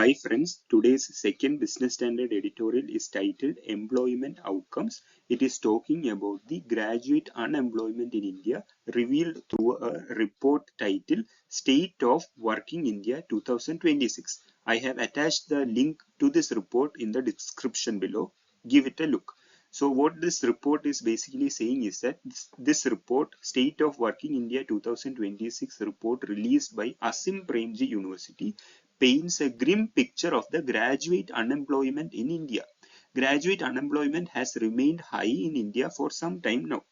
Hi friends, today's second business standard editorial is titled Employment Outcomes. It is talking about the graduate unemployment in India revealed through a report titled State of Working India 2026. I have attached the link to this report in the description below. Give it a look. So what this report is basically saying is that this report, State of Working India 2026 report released by Asim Premji University, paints a grim picture of the graduate unemployment in India. Graduate unemployment has remained high in India for some time now.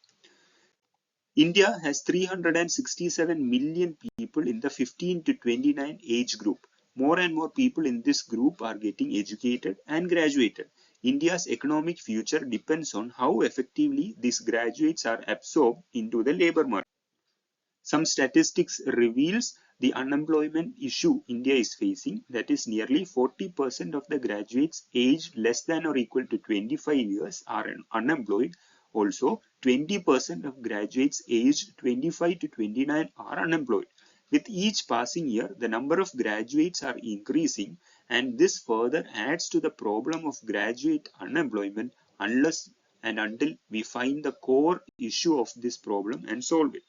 India has 367 million people in the 15 to 29 age group. More and more people in this group are getting educated and graduated. India's economic future depends on how effectively these graduates are absorbed into the labor market. Some statistics reveals the unemployment issue India is facing, that is nearly 40% of the graduates aged less than or equal to 25 years are unemployed. Also, 20% of graduates aged 25 to 29 are unemployed. With each passing year, the number of graduates are increasing, and this further adds to the problem of graduate unemployment unless and until we find the core issue of this problem and solve it.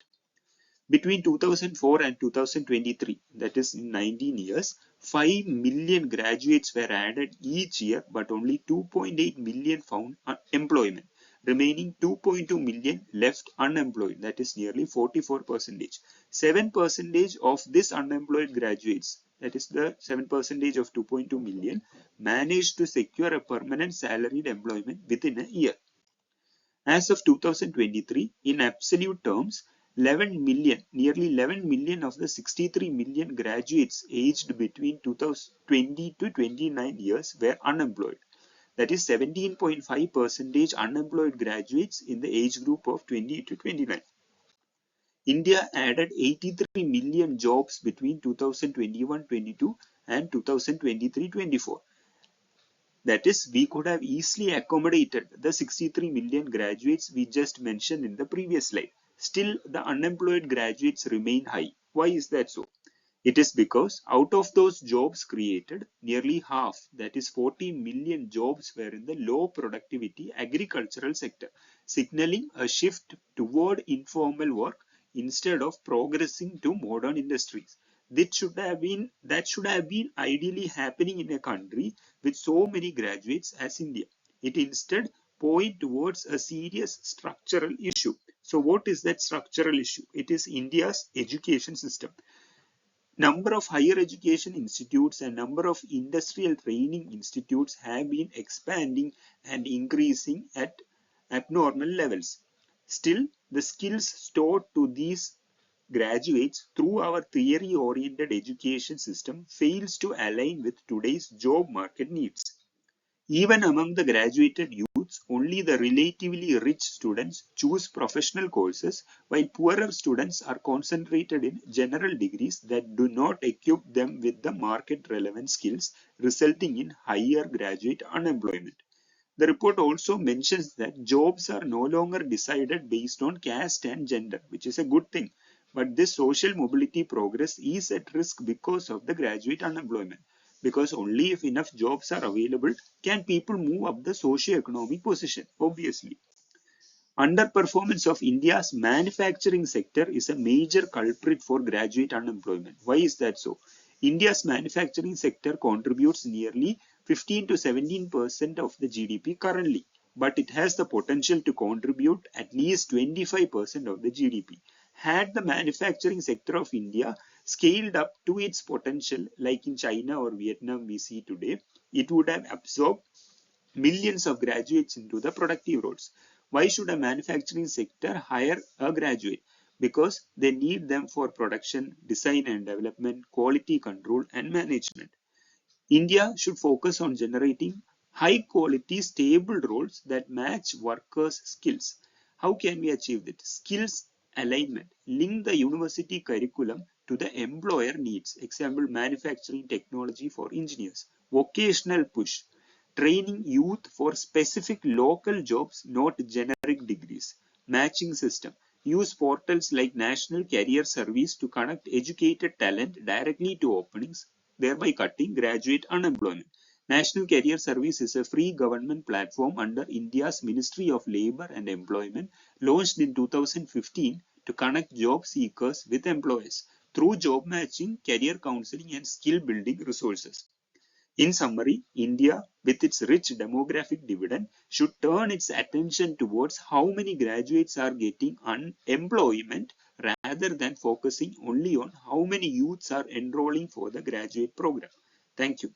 Between 2004 and 2023, that is in 19 years, 5 million graduates were added each year, but only 2.8 million found employment. Remaining 2.2 million left unemployed, that is nearly 44%. 7% of this unemployed graduates, that is the 7% of 2.2 million, managed to secure a permanent salaried employment within a year. As of 2023, in absolute terms, 11 million, nearly 11 million of the 63 million graduates aged between 2020 to 29 years were unemployed. That is 17.5% unemployed graduates in the age group of 20 to 29. India added 83 million jobs between 2021-22 and 2023-24. That is, we could have easily accommodated the 63 million graduates we just mentioned in the previous slide. Still, the unemployed graduates remain high. Why is that so? It is because out of those jobs created, nearly half, that is 40 million jobs were in the low productivity agricultural sector, signaling a shift toward informal work instead of progressing to modern industries. That should have been ideally happening in a country with so many graduates as India. It instead point towards a serious structural issue. So what is that structural issue? It is India's education system. Number of higher education institutes and number of industrial training institutes have been expanding and increasing at abnormal levels. Still, the skills taught to these graduates through our theory-oriented education system fails to align with today's job market needs. Even among the graduated youths, only the relatively rich students choose professional courses, while poorer students are concentrated in general degrees that do not equip them with the market-relevant skills, resulting in higher graduate unemployment. The report also mentions that jobs are no longer decided based on caste and gender, which is a good thing. But this social mobility progress is at risk because of the graduate unemployment. Because only if enough jobs are available can people move up the socio-economic position, obviously. Underperformance of India's manufacturing sector is a major culprit for graduate unemployment. Why is that so? India's manufacturing sector contributes nearly 15 to 17% of the GDP currently, but it has the potential to contribute at least 25% of the GDP. Had the manufacturing sector of India scaled up to its potential, like in China or Vietnam we see today, it would have absorbed millions of graduates into the productive roles. Why should a manufacturing sector hire a graduate? Because they need them for production, design and development, quality control and management. India should focus on generating high quality stable roles that match workers' skills. How can we achieve that? Skills alignment. Link the university curriculum to the employer needs. Example, manufacturing technology for engineers. Vocational push. Training youth for specific local jobs, not generic degrees. Matching system. Use portals like National Career Service to connect educated talent directly to openings. thereby cutting graduate unemployment. National Career Service is a free government platform under India's Ministry of Labour and Employment, launched in 2015 to connect job seekers with employers through job matching, career counseling, and skill building resources. In summary, India, with its rich demographic dividend, should turn its attention towards how many graduates are getting unemployment rather than focusing only on how many youths are enrolling for the graduate program. Thank you.